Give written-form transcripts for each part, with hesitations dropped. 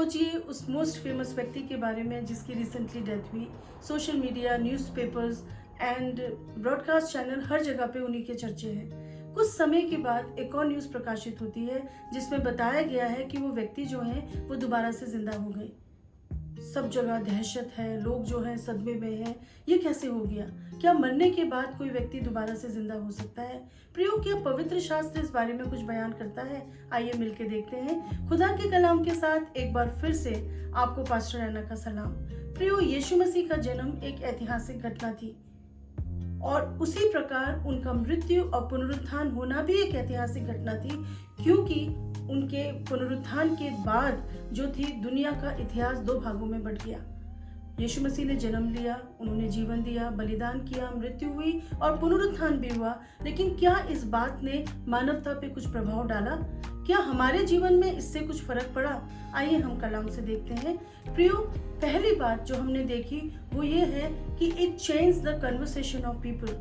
सोचिए उस most famous व्यक्ति के बारे में जिसकी रिसेंटली डेथ हुई। Social media, newspapers and broadcast channel हर जगह पे उन्हीं के चर्चे हैं। कुछ समय के बाद एक और न्यूज़ प्रकाशित होती है जिसमें बताया गया है कि वो व्यक्ति जो हैं वो दोबारा से जिंदा हो गए। सब जगह दहशत है, लोग जो हैं सदमे में हैं। ये कैसे हो गया? क्या मरने के बाद कोई व्यक्ति दोबारा से जिंदा हो सकता है? प्रियो, क्या पवित्र शास्त्र इस बारे में कुछ बयान करता है? आइए मिलके देखते हैं खुदा के कलाम के साथ। एक बार फिर से आपको पास्टर रैना का सलाम। प्रियो, यीशु मसीह का जन्म एक ऐतिहासिक घटना थी और उसी प्रकार उनका मृत्यु और पुनरुत्थान होना भी एक ऐतिहासिक घटना थी, क्योंकि उनके पुनरुत्थान के बाद जो थी दुनिया का इतिहास दो भागों में बंट गया। यीशु मसीह ने जन्म लिया, उन्होंने जीवन दिया, बलिदान किया, मृत्यु हुई और पुनरुत्थान भी हुआ। लेकिन क्या इस बात ने मानवता पे कुछ प्रभाव डाला? क्या हमारे जीवन में इससे कुछ फर्क पड़ा? आइए हम कलाम से देखते हैं। प्रियो, पहली बात जो हमने देखी वो ये है कि it change the conversation of people.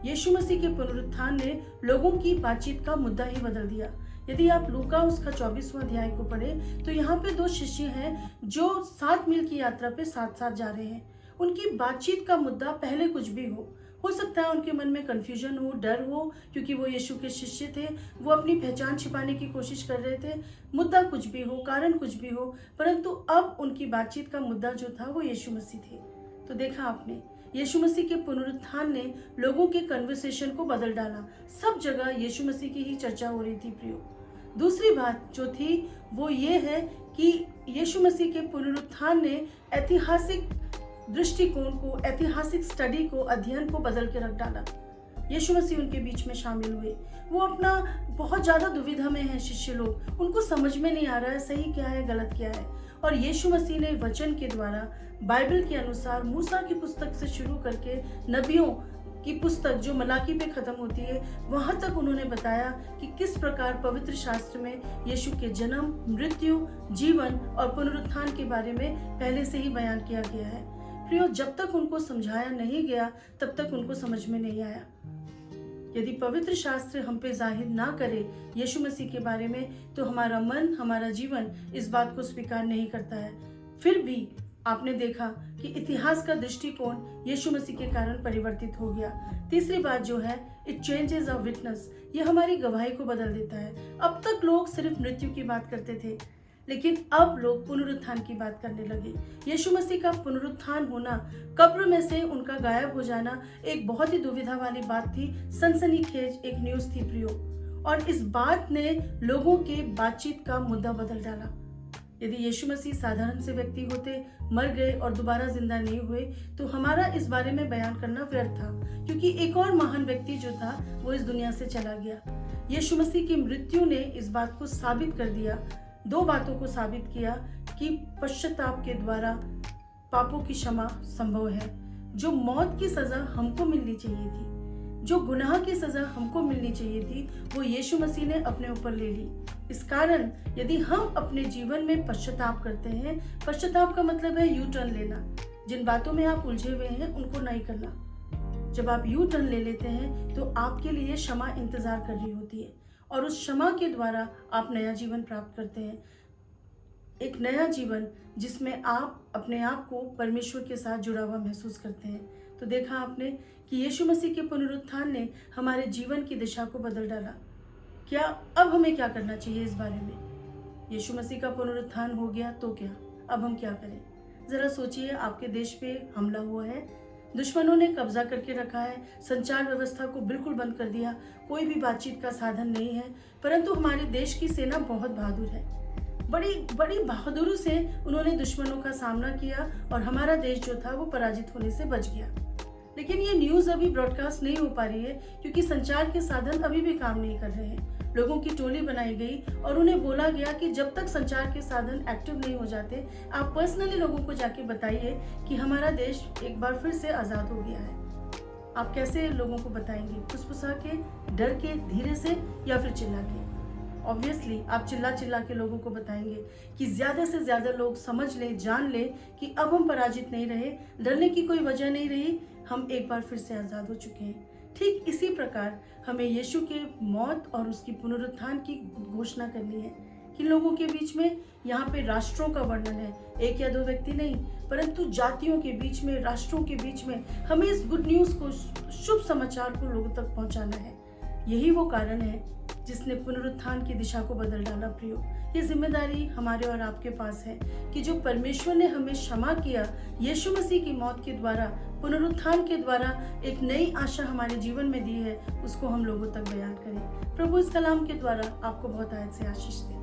Yeshu Masih के पुनरुत्थान ने लोगों की बातचीत का मुद्दा ही बदल दिया। यदि आप लूका उसका 24वां अध्याय को पढ़े तो यहाँ पे दो शिष्य हैं जो 7 मील की यात्रा पे साथ साथ जा रहे हैं। उनकी बातचीत का मुद्दा पहले कुछ भी हो सकता है उनके मन में कंफ्यूजन हो, डर हो, क्योंकि वो यीशु के शिष्य थे, वो अपनी पहचान छिपाने की कोशिश कर रहे थे। मुद्दा कुछ भी हो, कारण कुछ भी हो, परंतु अब उनकी बातचीत का मुद्दा जो था वो यीशु मसीह थे। तो देखा आपने, यीशु मसीह के पुनरुत्थान ने लोगों के कन्वर्सेशन को बदल डाला। सब जगह यीशु मसीह की ही चर्चा हो रही थी। प्रियो, दूसरी बात जो थी वो ये है कि यीशु मसीह के पुनरुत्थान ने ऐतिहासिक दृष्टिकोण को, ऐतिहासिक स्टडी को, अध्ययन को बदल के रख डाला। यीशु मसीह उनके बीच में शामिल हुए। वो अपना बहुत ज्यादा दुविधा में है शिष्य लोग, उनको समझ में नहीं आ रहा है सही क्या है गलत क्या है। और यीशु मसीह ने वचन के द्वारा, बाइबल के अनुसार, मूसा की पुस्तक से शुरू करके नबियों की पुस्तक जो मलाकी पे खत्म होती है वहां तक उन्होंने बताया कि किस प्रकार पवित्र शास्त्र में यीशु के जन्म, मृत्यु, जीवन और पुनरुत्थान के बारे में पहले से ही बयान किया गया है। प्रियो, जब तक उनको समझाया नहीं गया तब तक उनको समझ में नहीं आया। यदि पवित्र शास्त्र हम पे जाहिर ना करे यीशु मसीह के बारे में तो हमारा मन, हमारा जीवन इस बात को स्वीकार नहीं करता है। फिर भी आपने देखा कि इतिहास का दृष्टिकोण यीशु मसीह के कारण परिवर्तित हो गया। तीसरी बात जो है, इट चेंजेस आवर विटनेस। ये हमारी गवाही को बदल देता है। अब तक लोग सिर्फ मृत्यु की बात करते थे, लेकिन अब लोग पुनरुत्थान की बात करने लगे। यीशु मसीह का पुनरुत्थान होना, कब्र में से उनका गायब हो जाना एक बहुत ही दुविधा वाली बात थी, सनसनीखेज एक न्यूज थी प्रियो। और इस बात ने लोगों के बातचीत का मुद्दा बदल डाला। यदि यीशु मसीह साधारण से व्यक्ति होते, मर गए और दोबारा जिंदा नहीं हुए, तो हमारा इस बारे में बयान करना व्यर्थ था, क्योंकि एक और महान व्यक्ति जो था वो इस दुनिया से चला गया। यीशु मसीह की मृत्यु ने इस बात को साबित कर दिया, दो बातों को साबित किया कि पश्चाताप के द्वारा पापों की क्षमा संभव है। जो मौत की सजा हमको मिलनी चाहिए थी, जो गुनाह की सजा हमको मिलनी चाहिए थी, वो यीशु मसीह ने अपने ऊपर ले ली। इस कारण यदि हम अपने जीवन में पश्चाताप करते हैं, पश्चाताप का मतलब है यू टर्न लेना। जिन बातों में आप उलझे हुए हैं उनको नहीं करना। जब आप यू टर्न ले लेते हैं तो आपके लिए क्षमा इंतजार कर रही होती है और उस क्षमा के द्वारा आप नया जीवन प्राप्त करते हैं। एक नया जीवन जिसमें आप अपने आप को परमेश्वर के साथ जुड़ा हुआ महसूस करते हैं। तो देखा आपने कि यीशु मसीह के पुनरुत्थान ने हमारे जीवन की दिशा को बदल डाला। क्या अब हमें क्या करना चाहिए इस बारे में? यीशु मसीह का पुनरुत्थान हो गया तो क्या, अब हम क्या करें? जरा सोचिए, आपके देश पे हमला हुआ है, दुश्मनों ने कब्जा करके रखा है, संचार व्यवस्था को बिल्कुल बंद कर दिया, कोई भी बातचीत का साधन नहीं है, परंतु हमारे देश की सेना बहुत बहादुर है। बड़ी बड़ी बहादुरी से उन्होंने दुश्मनों का सामना किया और हमारा देश जो था वो पराजित होने से बच गया। लेकिन ये न्यूज़ अभी ब्रॉडकास्ट नहीं हो पा रही है क्योंकि संचार के साधन अभी भी काम नहीं कर रहे हैं। लोगों की टोली बनाई गई और उन्हें बोला गया कि जब तक संचार के साधन एक्टिव नहीं हो जाते, आप पर्सनली लोगों को जाके बताइए कि हमारा देश एक बार फिर से आज़ाद हो गया है। आप कैसे लोगों को बताएंगे? फुसफुसा के, डर के, धीरे से, या फिर चिल्ला के? ऑब्वियसली आप चिल्ला चिल्ला के लोगों को बताएंगे कि ज़्यादा से ज़्यादा लोग समझ लें, जान लें कि अब हम पराजित नहीं रहे, डरने की कोई वजह नहीं रही, हम एक बार फिर से आज़ाद हो चुके हैं। ठीक इसी प्रकार हमें यीशु के मौत और उसकी पुनरुत्थान की घोषणा करनी है किन लोगों के बीच में? यहाँ पे राष्ट्रों का वर्णन है, एक या दो व्यक्ति नहीं, परंतु जातियों के बीच में, राष्ट्रों के बीच में हमें इस गुड न्यूज़ को, शुभ समाचार को लोगों तक पहुंचाना है। यही वो कारण है जिसने पुनरुत्थान की दिशा को बदल डाला। प्रियो, ये जिम्मेदारी हमारे और आपके पास है कि जो परमेश्वर ने हमें क्षमा किया, यीशु मसीह की मौत के द्वारा, पुनरुत्थान के द्वारा एक नई आशा हमारे जीवन में दी है, उसको हम लोगों तक बयान करें। प्रभु इस कलाम के द्वारा आपको बहुत आयत से आशीष दे।